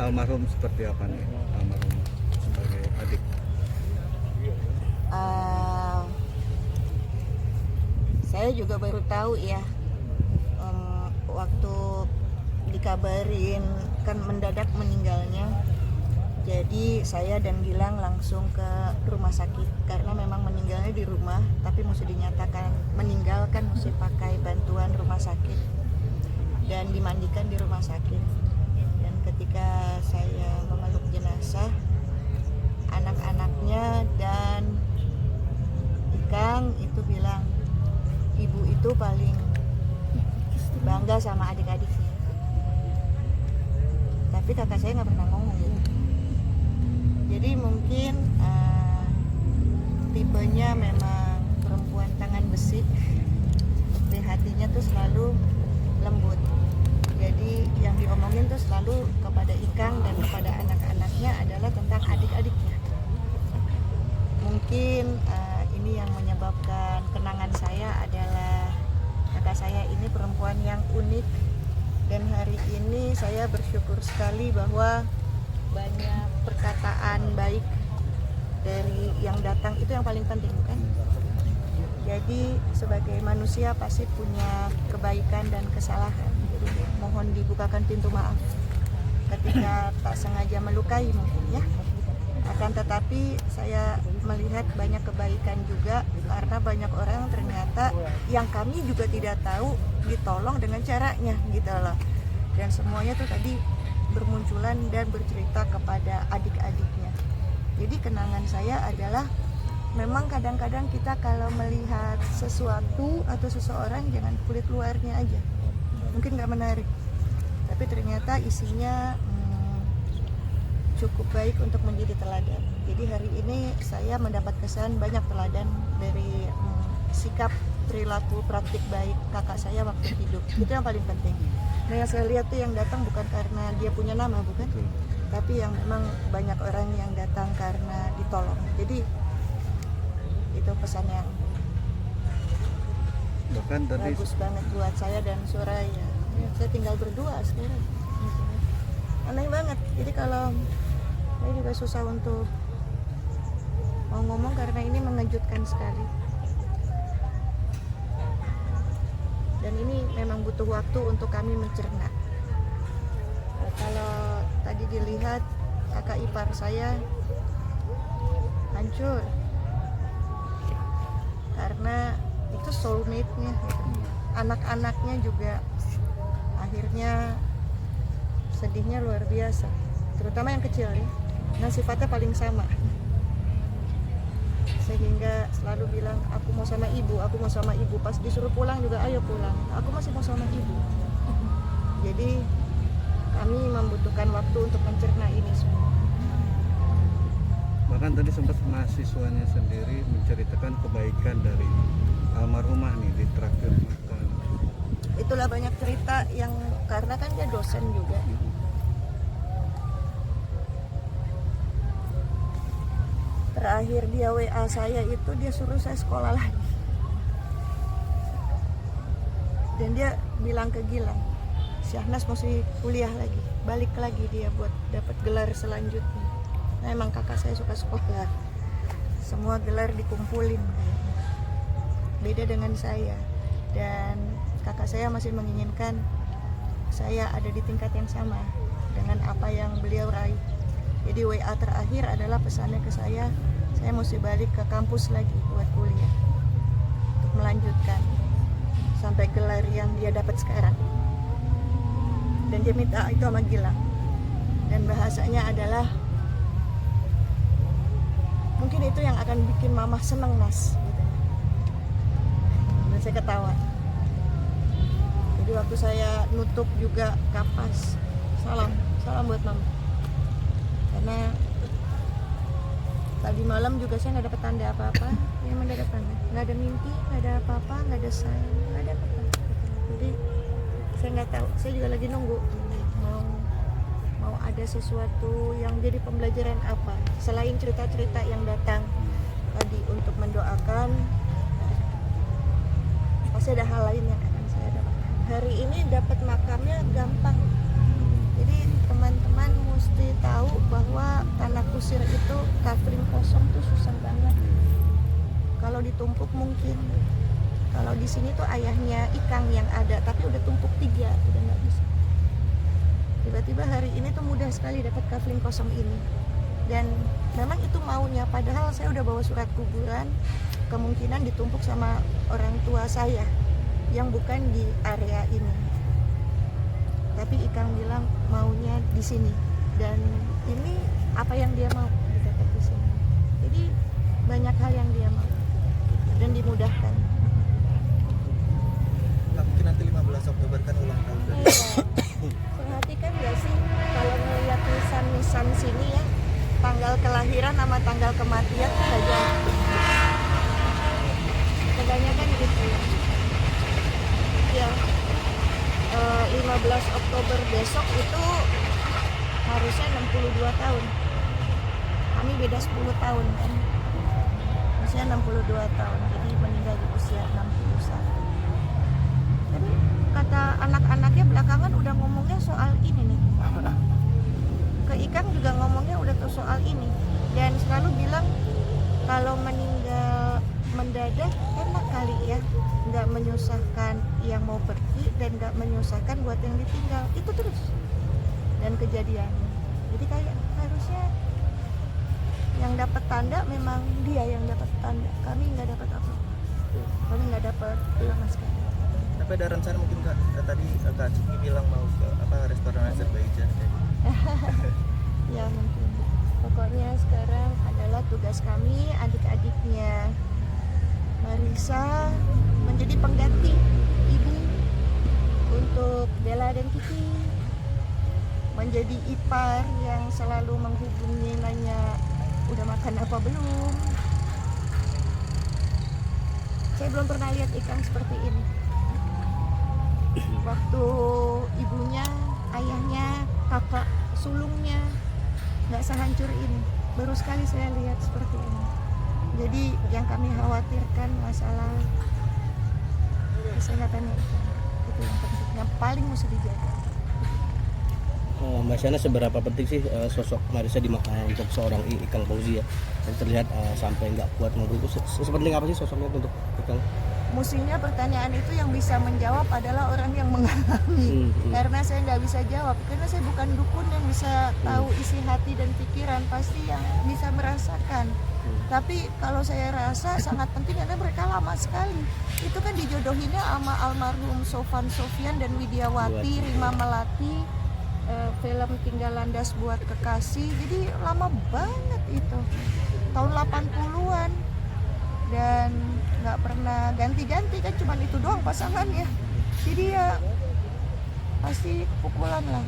almarhum seperti apa nih, almarhum sebagai adik? Saya juga baru tahu ya, waktu dikabarin kan mendadak meninggalnya. Jadi saya dan Gilang langsung ke rumah sakit karena memang meninggalnya di rumah, tapi mesti dinyatakan meninggal kan mesti pakai bantuan rumah sakit dan dimandikan di rumah sakit. Dan ketika saya memeluk jenazah, anak-anaknya dan Ikang itu bilang ibu itu paling bangga sama adik-adiknya. Tapi kakak saya nggak pernah ngomong gitu. Jadi mungkin tipenya memang perempuan tangan besi, di hatinya tuh selalu lembut. Jadi yang diomongin tuh selalu kepada Ikang dan kepada anak-anaknya adalah tentang adik-adiknya. Mungkin ini yang menyebabkan kenangan saya adalah kakak saya ini perempuan yang unik, dan hari ini saya bersyukur sekali bahwa banyak perkataan baik dari yang datang, itu yang paling penting bukan? Jadi sebagai manusia pasti punya kebaikan dan kesalahan, jadi mohon dibukakan pintu maaf ketika tak sengaja melukai mungkin ya. Akan tetapi saya melihat banyak kebaikan juga, karena banyak orang ternyata yang kami juga tidak tahu ditolong dengan caranya gitu loh. Dan semuanya tuh tadi bermunculan dan bercerita kepada adik-adiknya. Jadi kenangan saya adalah memang kadang-kadang kita kalau melihat sesuatu atau seseorang jangan kulit luarnya aja, mungkin nggak menarik, tapi ternyata isinya cukup baik untuk menjadi teladan. Jadi hari ini saya mendapat kesan banyak teladan dari sikap, perilaku, praktik baik kakak saya waktu hidup. Itu yang paling penting. Nah yang saya lihat tuh yang datang bukan karena dia punya nama, bukan, tapi yang memang banyak orang yang datang karena ditolong. Jadi itu pesan yang Bahkan tadi bagus banget buat saya dan Suraya. Saya tinggal berdua sekarang. Aneh banget. Jadi kalau saya juga susah untuk mau ngomong karena ini mengejutkan sekali. Dan ini memang butuh waktu untuk kami mencerna. Kalau tadi dilihat kakak ipar saya hancur karena itu soulmate-nya. Anak-anaknya juga akhirnya sedihnya luar biasa, terutama yang kecil ya. Nah sifatnya paling sama, sehingga selalu bilang aku mau sama ibu, aku mau sama ibu. Pas disuruh pulang juga ayo pulang, aku masih mau sama ibu. Jadi kami membutuhkan waktu untuk mencerna ini semua. bahkan tadi sempat mahasiswanya sendiri menceritakan kebaikan dari almarhumah nih di traktir makan. Itulah banyak cerita yang, karena kan dia dosen juga. Terakhir dia WA saya itu dia suruh saya sekolah lagi. Dan dia bilang ke Gilang, Syahnas mesti kuliah lagi, balik lagi dia buat dapat gelar selanjutnya. Nah emang kakak saya suka sekolah, semua gelar dikumpulin. Beda dengan saya, dan kakak saya masih menginginkan saya ada di tingkat yang sama dengan apa yang beliau raih. Jadi WA terakhir adalah pesannya ke saya mesti balik ke kampus lagi buat kuliah untuk melanjutkan sampai gelar yang dia dapat sekarang. Dan dia minta itu sama Gilang, dan bahasanya adalah mungkin itu yang akan bikin mamah seneng Nas gitu. Dan saya ketawa. Jadi waktu saya nutup juga kapas, salam buat mama. Karena tadi malam juga saya nggak dapat tanda apa-apa, ya emang nggak ada tanda, nggak ada mimpi, nggak ada apa-apa, nggak ada sign, nggak ada apa-apa. Jadi saya nggak tahu, saya juga lagi nunggu mau ada sesuatu yang jadi pembelajaran apa selain cerita-cerita yang datang tadi untuk mendoakan. Pasti ada hal lain yang akan saya dapatkan. Hari ini dapat makamnya gampang, Jadi teman-teman mesti tahu bahwa tanah kusir itu kafling kosong tuh susah banget. Kalau ditumpuk mungkin. Kalau di sini tuh ayahnya Ikang yang ada, tapi udah tumpuk 3, udah nggak bisa. Tiba-tiba hari ini tuh mudah sekali dapat kafling kosong ini. Dan memang itu maunya, padahal saya udah bawa surat kuburan, kemungkinan ditumpuk sama orang tua saya yang bukan di area ini. Tapi Ikang bilang maunya di sini, dan ini apa yang dia mau didapat di sini. Jadi banyak hal yang dia mau dan dimudahkan. Nah, mungkin nanti 15 Oktober kan ulang tahun dari Perhatikan gak sih kalau melihat nisan-nisan sini ya, tanggal kelahiran sama tanggal kematian saja. Kebanyakan gitu ya. Ya, 15 Oktober besok itu harusnya 62 tahun. Kami beda 10 tahun kan. Usia 62 tahun, jadi meninggal di usia 61. Tapi kata anak-anaknya belakangan udah ngomongnya soal ini nih. Ke Ikang juga ngomongnya udah tuh soal ini. Dan selalu bilang kalau meninggal mendadak enak kali ya, nggak menyusahkan yang mau pergi dan nggak menyusahkan buat yang ditinggal. Itu terus. Dan kejadian. Jadi kayak harusnya yang dapat tanda memang dia yang dapat tanda. Kami nggak dapat apa. Kami nggak dapat sama sekali. Tapi ada rencana mungkin Kak, tadi Kak Ciki bilang mau ke restoran Azerbaijan kayak gitu. Ya mungkin. Pokoknya sekarang adalah tugas kami, adik-adiknya Marisa menjadi pengganti ibu untuk Bella dan Kiki, menjadi ipar yang selalu menghubungi nanya udah makan apa belum. Saya belum pernah lihat Ikang seperti ini. Waktu ibunya, ayahnya, kakak sulungnya nggak sehancur ini. Baru sekali saya lihat seperti ini. Jadi yang kami khawatirkan masalah kesehatannya itu yang penting, yang paling mesti dijaga. Mbak Shana, seberapa penting sih sosok Marisa di untuk seorang Ikang Fauzi ya? Dan terlihat sampai nggak kuat ngobrol itu sepenting apa sih sosoknya untuk Ikang? Mestinya pertanyaan itu yang bisa menjawab adalah orang yang mengalami. Karena saya nggak bisa jawab, karena saya bukan dukun yang bisa tahu isi hati dan pikiran, pasti yang bisa merasakan. Tapi kalau saya rasa sangat penting karena mereka lama sekali. Itu kan dijodohinnya sama almarhum Sofan Sofian dan Widiawati, Rima Melati, film Tinggal Landas Buat Kekasih. Jadi lama banget itu, tahun 80-an. Dan nggak pernah ganti-ganti kan, cuma itu doang pasangannya. Jadi ya pasti pukulan lah.